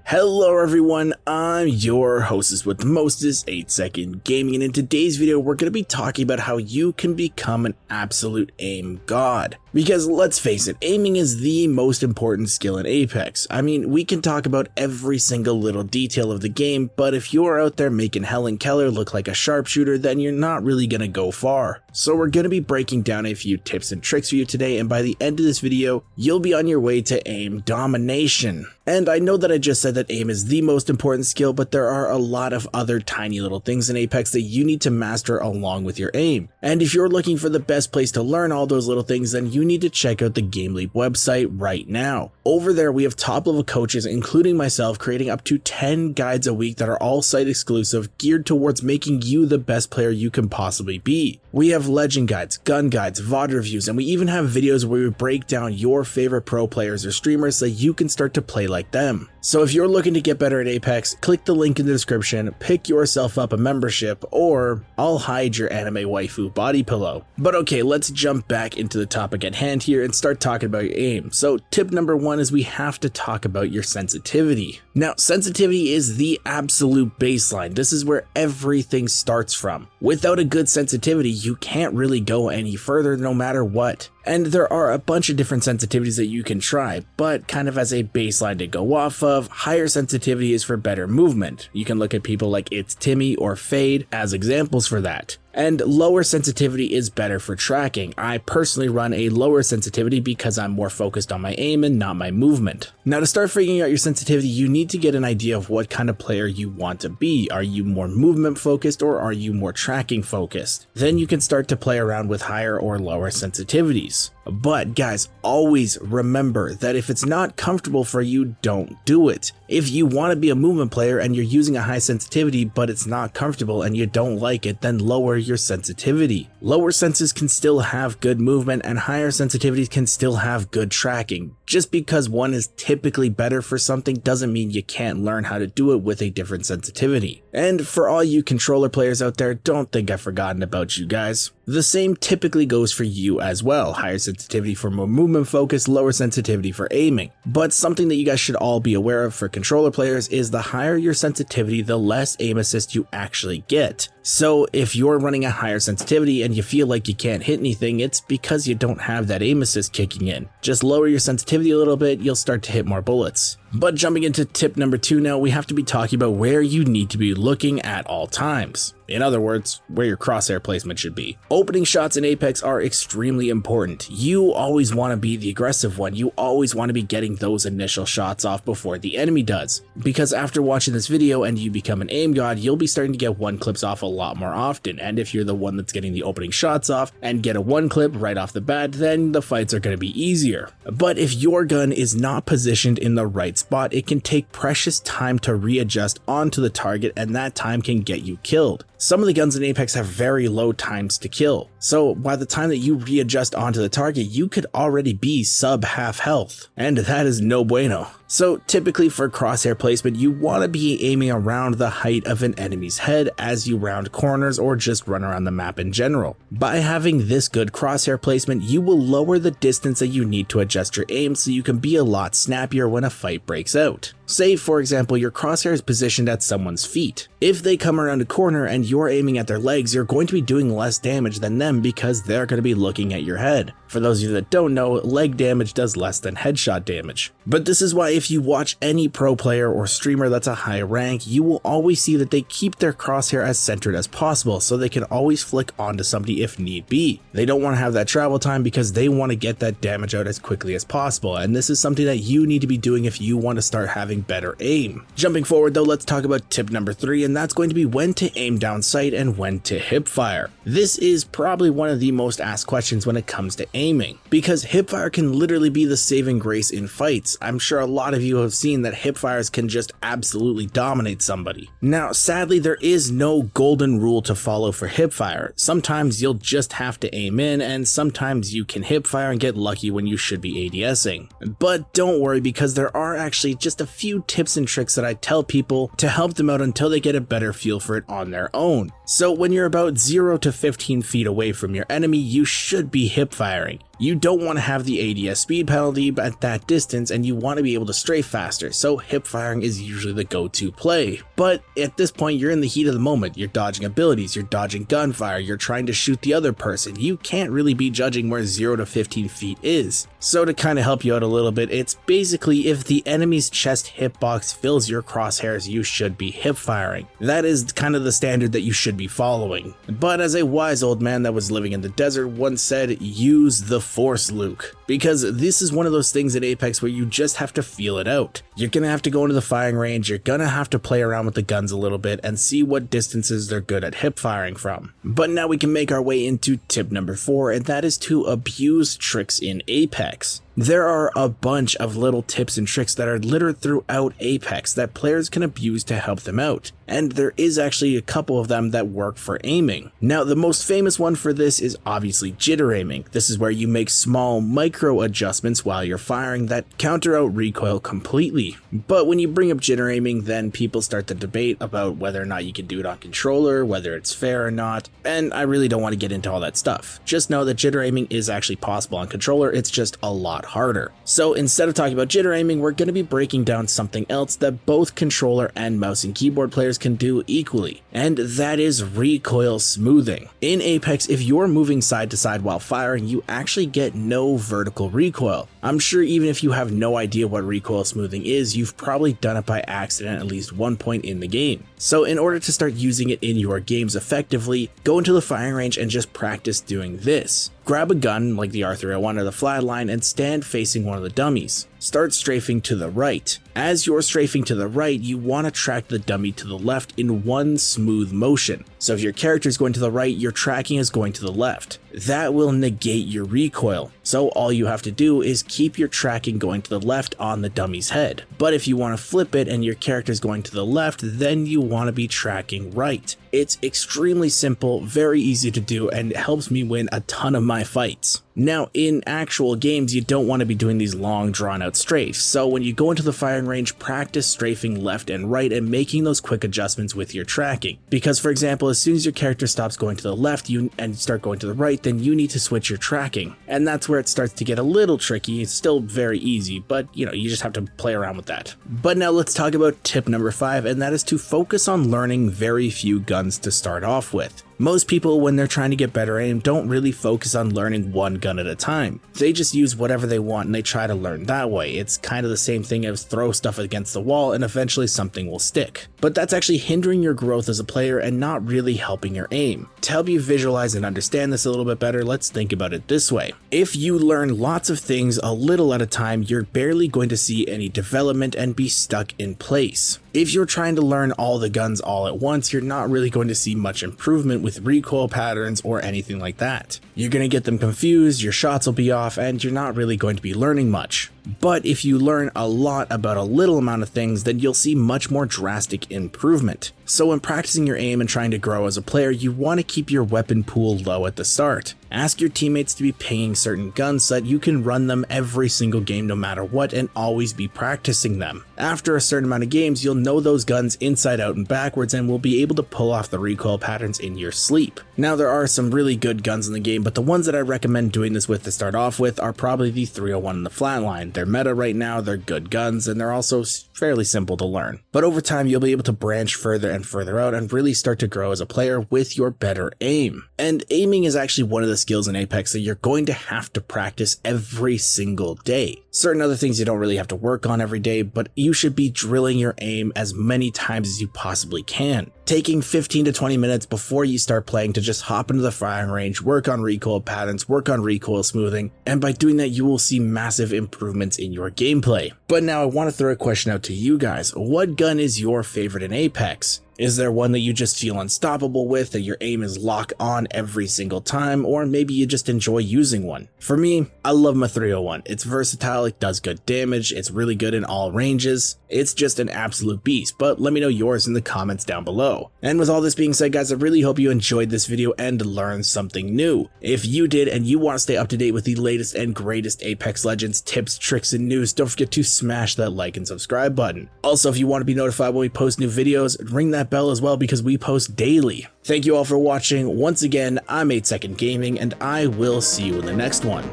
Hello everyone, I'm your hostess with the mostest, 8-Second Gaming, and in today's video we're going to be talking about how you can become an absolute aim god. Because let's face it, aiming is the most important skill in Apex. I mean, we can talk about every single little detail of the game, but if you're out there making Helen Keller look like a sharpshooter, then you're not really going to go far. So we're going to be breaking down a few tips and tricks for you today, and by the end of this video, you'll be on your way to aim domination. And I know that I just said that aim is the most important skill, but there are a lot of other tiny little things in Apex that you need to master along with your aim. And if you're looking for the best place to learn all those little things, then you need to check out the GameLeap website right now. Over there, we have top level coaches, including myself, creating up to 10 guides a week that are all site exclusive, geared towards making you the best player you can possibly be. We have legend guides, gun guides, VOD reviews, and we even have videos where we break down your favorite pro players or streamers so you can start to play like them. So if you're looking to get better at Apex, click the link in the description, pick yourself up a membership, or I'll hide your anime waifu body pillow. But okay, let's jump back into the topic at hand here and start talking about your aim. So tip number one is we have to talk about your sensitivity. Now, sensitivity is the absolute baseline. This is where everything starts from. Without a good sensitivity, you can't really go any further no matter what. And there are a bunch of different sensitivities that you can try, but kind of as a baseline to go off of, higher sensitivity is for better movement. You can look at people like It's Timmy or Fade as examples for that. And lower sensitivity is better for tracking. I personally run a lower sensitivity because I'm more focused on my aim and not my movement. Now, to start figuring out your sensitivity, you need to get an idea of what kind of player you want to be. Are you more movement focused or are you more tracking focused? Then you can start to play around with higher or lower sensitivities. But guys, always remember that if it's not comfortable for you, don't do it. If you want to be a movement player and you're using a high sensitivity but it's not comfortable and you don't like it, then lower your sensitivity. Lower senses can still have good movement and higher sensitivities can still have good tracking. Just because one is typically better for something doesn't mean you can't learn how to do it with a different sensitivity. And for all you controller players out there, don't think I've forgotten about you guys. The same typically goes for you as well. Higher sensitivity for more movement focus, lower sensitivity for aiming. But something that you guys should all be aware of for controller players is the higher your sensitivity, the less aim assist you actually get. So if you're running a higher sensitivity and you feel like you can't hit anything, it's because you don't have that aim assist kicking in. Just lower your sensitivity a little bit, you'll start to hit more bullets. But jumping into tip number 2 now, we have to be talking about where you need to be looking at all times. In other words, where your crosshair placement should be. Opening shots in Apex are extremely important. You always want to be the aggressive one. You always want to be getting those initial shots off before the enemy does. Because after watching this video and you become an aim god, you'll be starting to get one clips off a lot more often. And if you're the one that's getting the opening shots off and get a one clip right off the bat, then the fights are going to be easier. But if your gun is not positioned in the right spot, it can take precious time to readjust onto the target, and that time can get you killed. Some of the guns in Apex have very low times to kill, so by the time that you readjust onto the target, you could already be sub half health, and that is no bueno. So typically for crosshair placement, you want to be aiming around the height of an enemy's head as you round corners or just run around the map in general. By having this good crosshair placement, you will lower the distance that you need to adjust your aim so you can be a lot snappier when a fight breaks out. Say for example, your crosshair is positioned at someone's feet. If they come around a corner and you're aiming at their legs, you're going to be doing less damage than them because they're going to be looking at your head. For those of you that don't know, leg damage does less than headshot damage. But this is why if you watch any pro player or streamer that's a high rank, you will always see that they keep their crosshair as centered as possible so they can always flick onto somebody if need be. They don't want to have that travel time because they want to get that damage out as quickly as possible, and this is something that you need to be doing if you want to start having better aim. Jumping forward though, let's talk about tip number 3, and that's going to be when to aim down sight and when to hipfire. This is probably one of the most asked questions when it comes to aiming, because hipfire can literally be the saving grace in fights. I'm sure a lot of you have seen that hipfires can just absolutely dominate somebody. Now, sadly, there is no golden rule to follow for hipfire. Sometimes you'll just have to aim in, and sometimes you can hipfire and get lucky when you should be ADSing. But don't worry, because there are actually just a few tips and tricks that I tell people to help them out until they get a better feel for it on their own. So when you're about 0 to 15 feet away from your enemy, you should be hipfiring. You don't want to have the ADS speed penalty at that distance, and you want to be able to strafe faster, so hip firing is usually the go-to play. But at this point, you're in the heat of the moment, you're dodging abilities, you're dodging gunfire, you're trying to shoot the other person, you can't really be judging where 0 to 15 feet is. So to kind of help you out a little bit, it's basically if the enemy's chest hitbox fills your crosshairs, you should be hip firing. That is kind of the standard that you should be following. But as a wise old man that was living in the desert once said, use the force, Luke. Because this is one of those things in Apex where you just have to feel it out. You're gonna have to go into the firing range, you're gonna have to play around with the guns a little bit and see what distances they're good at hip firing from. But now we can make our way into tip number 4, and that is to abuse tricks in Apex. There are a bunch of little tips and tricks that are littered throughout Apex that players can abuse to help them out, and there is actually a couple of them that work for aiming. Now, the most famous one for this is obviously jitter aiming. This is where you make small micro adjustments while you're firing that counter out recoil completely. But when you bring up jitter aiming, then people start to debate about whether or not you can do it on controller, whether it's fair or not, and I really don't want to get into all that stuff. Just know that jitter aiming is actually possible on controller, it's just a lot harder. So instead of talking about jitter aiming, we're going to be breaking down something else that both controller and mouse and keyboard players can do equally, and that is recoil smoothing. In Apex, if you're moving side to side while firing, you actually get no vertical recoil. I'm sure even if you have no idea what recoil smoothing is, you've probably done it by accident at least one point in the game. So in order to start using it in your games effectively, go into the firing range and just practice doing this. Grab a gun like the R301 or the Flatline and stand facing one of the dummies. Start strafing to the right. As you're strafing to the right, you want to track the dummy to the left in one smooth motion. So if your character is going to the right, your tracking is going to the left. That will negate your recoil. So all you have to do is keep your tracking going to the left on the dummy's head. But if you want to flip it and your character is going to the left, then you want to be tracking right. It's extremely simple, very easy to do, and it helps me win a ton of my fights. Now, in actual games, you don't want to be doing these long drawn-out strafes, so when you go into the firing range, practice strafing left and right and making those quick adjustments with your tracking. Because, for example, as soon as your character stops going to the left and start going to the right, then you need to switch your tracking. And that's where it starts to get a little tricky. It's still very easy, but you just have to play around with that. But now let's talk about tip number 5, and that is to focus on learning very few guns to start off with. Most people, when they're trying to get better aim, don't really focus on learning one gun at a time. They just use whatever they want and they try to learn that way. It's kind of the same thing as throw stuff against the wall and eventually something will stick. But that's actually hindering your growth as a player and not really helping your aim. To help you visualize and understand this a little bit better, let's think about it this way. If you learn lots of things a little at a time, you're barely going to see any development and be stuck in place. If you're trying to learn all the guns all at once, you're not really going to see much improvement with recoil patterns or anything like that. You're going to get them confused, your shots will be off, and you're not really going to be learning much. But if you learn a lot about a little amount of things, then you'll see much more drastic improvement. So when practicing your aim and trying to grow as a player, you want to keep your weapon pool low at the start. Ask your teammates to be pinging certain guns so that you can run them every single game no matter what and always be practicing them. After a certain amount of games, you'll know those guns inside out and backwards and will be able to pull off the recoil patterns in your sleep. Now there are some really good guns in the game, but the ones that I recommend doing this with to start off with are probably the 301 and the Flatline. They're meta right now, they're good guns, and they're also fairly simple to learn. But over time, you'll be able to branch further and further out and really start to grow as a player with your better aim. And aiming is actually one of the skills in Apex that you're going to have to practice every single day. Certain other things you don't really have to work on every day, but you should be drilling your aim as many times as you possibly can. Taking 15 to 20 minutes before you start playing to just hop into the firing range, work on recoil patterns, work on recoil smoothing, and by doing that you will see massive improvements in your gameplay. But now I want to throw a question out to you guys. What gun is your favorite in Apex? Is there one that you just feel unstoppable with, that your aim is lock on every single time, or maybe you just enjoy using one? For me, I love my 301. It's versatile, it does good damage, it's really good in all ranges. It's just an absolute beast, but let me know yours in the comments down below. And with all this being said, guys, I really hope you enjoyed this video and learned something new. If you did and you want to stay up to date with the latest and greatest Apex Legends tips, tricks, and news, don't forget to smash that like and subscribe button. Also, if you want to be notified when we post new videos, ring that bell as well because we post daily. Thank you all for watching. Once again, I'm 8 Second Gaming and I will see you in the next one.